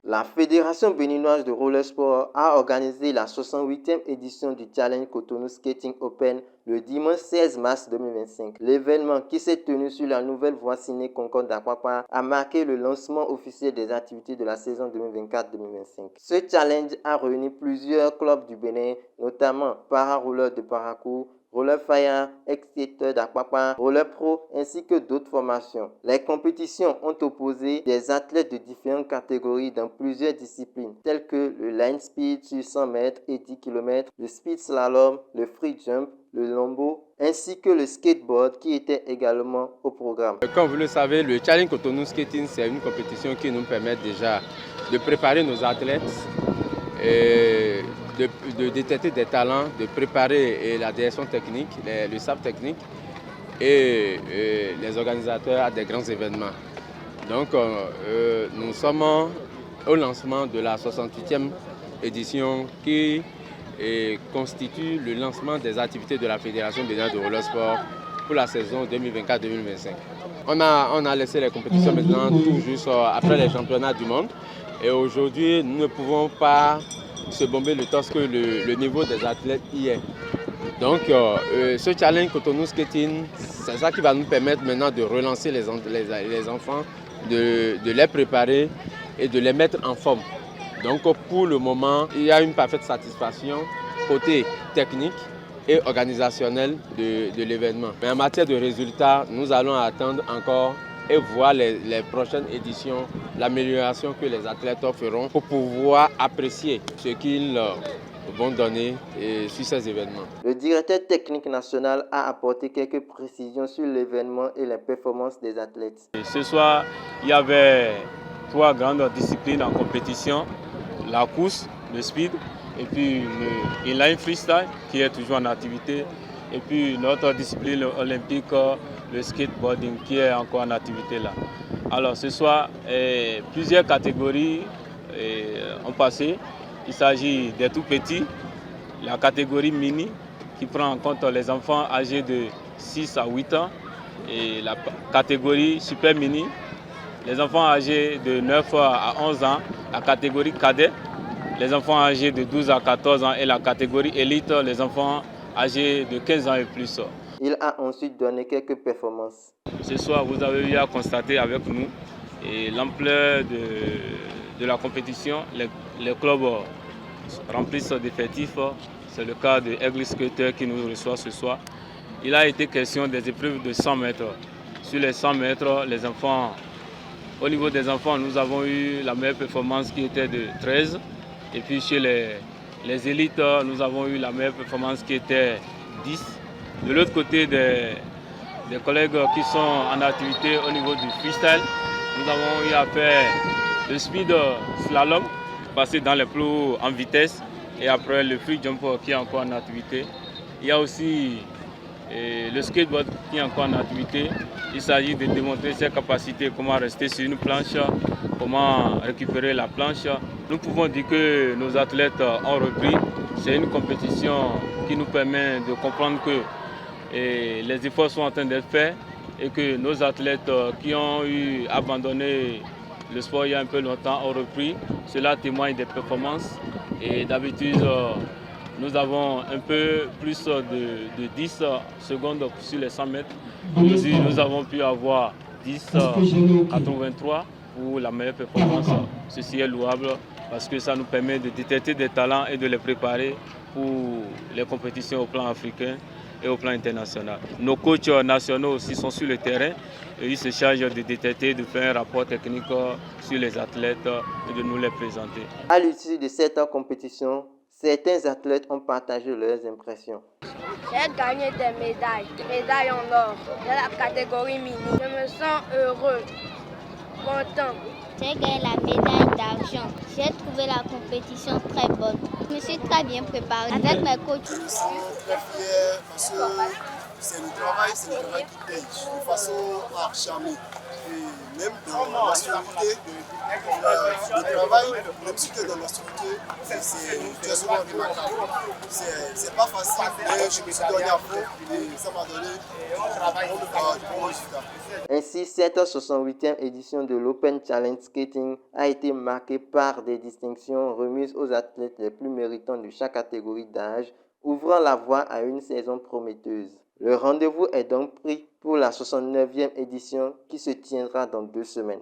La Fédération béninoise de roller sport a organisé la 68e édition du Challenge Cotonou Skating Open le dimanche 16 mars 2025. L'événement, qui s'est tenu sur la nouvelle voie Ciné Concorde d'Akwakwa, a marqué le lancement officiel des activités de la saison 2024-2025. Ce challenge a réuni plusieurs clubs du Bénin, notamment Para-Roller de Parakou, Roller Fire, ex-skateur d'Akwakwa, Roller Pro ainsi que d'autres formations. Les compétitions ont opposé des athlètes de différentes catégories dans plusieurs disciplines telles que le line speed sur 100 mètres et 10 km, le speed slalom, le free jump, le lambeau ainsi que le skateboard qui était également au programme. Comme vous le savez, le Challenge Cotonou Skating, c'est une compétition qui nous permet déjà de préparer nos athlètes et de détecter des talents, de préparer la direction technique, le staff technique et les organisateurs à des grands événements. Donc nous sommes au lancement de la 68e édition qui constitue le lancement des activités de la Fédération béninoise de roller sport pour la saison 2024-2025. On a laissé les compétitions maintenant tout juste après les championnats du monde et aujourd'hui nous ne pouvons pas se bomber le torse que le niveau des athlètes y est. Donc ce challenge Cotonou Skating, c'est ça qui va nous permettre maintenant de relancer les enfants, de les préparer et de les mettre en forme. Donc pour le moment, il y a une parfaite satisfaction côté technique et organisationnel de l'événement. Mais en matière de résultats, nous allons attendre encore et voir les prochaines éditions, l'amélioration que les athlètes feront pour pouvoir apprécier ce qu'ils vont donner sur ces événements. Le directeur technique national a apporté quelques précisions sur l'événement et les performances des athlètes. Et ce soir, il y avait 3 grandes disciplines en compétition, la course, le speed, et puis le inline freestyle qui est toujours en activité, et puis notre discipline olympique, le skateboarding qui est encore en activité là. Alors ce soir, plusieurs catégories ont passé. Il s'agit des tout petits, la catégorie mini qui prend en compte les enfants âgés de 6 à 8 ans et la catégorie super mini, les enfants âgés de 9 à 11 ans, la catégorie cadet, les enfants âgés de 12 à 14 ans et la catégorie élite, les enfants âgés de 15 ans et plus. Il a ensuite donné quelques performances. Ce soir, vous avez eu à constater avec nous l'ampleur de la compétition. Les clubs remplissent d'effectifs. C'est le cas de Aigle Skater qui nous reçoit ce soir. Il a été question des épreuves de 100 mètres. Sur les 100 mètres, les enfants, au niveau des enfants, nous avons eu la meilleure performance qui était de 13. Et puis chez les élites, nous avons eu la meilleure performance qui était 10. De l'autre côté, des collègues qui sont en activité au niveau du freestyle, nous avons eu à faire le speed slalom, passer dans les plots en vitesse, et après le free jump qui est encore en activité. Il y a aussi le skateboard qui est encore en activité. Il s'agit de démontrer ses capacités, comment rester sur une planche, comment récupérer la planche. Nous pouvons dire que nos athlètes ont repris. C'est une compétition qui nous permet de comprendre que les efforts sont en train d'être faits et que nos athlètes qui ont abandonné le sport il y a un peu longtemps ont repris. Cela témoigne des performances et d'habitude nous avons un peu plus de 10 secondes sur les 100 mètres. Ici, nous avons pu avoir 10,83 pour la meilleure performance. Ceci est louable parce que ça nous permet de détecter des talents et de les préparer pour les compétitions au plan africain et au plan international. Nos coachs nationaux aussi sont sur le terrain et ils se chargent de détecter, de faire un rapport technique sur les athlètes et de nous les présenter. À l'issue de cette compétition, certains athlètes ont partagé leurs impressions. J'ai gagné des médailles en or dans la catégorie mini. Je me sens heureux, content. J'ai gagné la médaille d'argent. J'ai trouvé la compétition très bonne. Je me suis très bien préparée avec mes coachs. Je suis très fier parce que c'est le travail qui paye de façon acharnée. même dans l'austérité, le travail, même si tu es dans l'austérité, tu es souvent remarquable. C'est pas facile, mais je me suis donné à fond et ça m'a donné de bons résultats. Ainsi, cette 68e édition de l'Open Challenge Skating a été marquée par des distinctions remises aux athlètes les plus méritants de chaque catégorie d'âge, ouvrant la voie à une saison prometteuse. Le rendez-vous est donc pris pour la 69e édition qui se tiendra dans 2 semaines.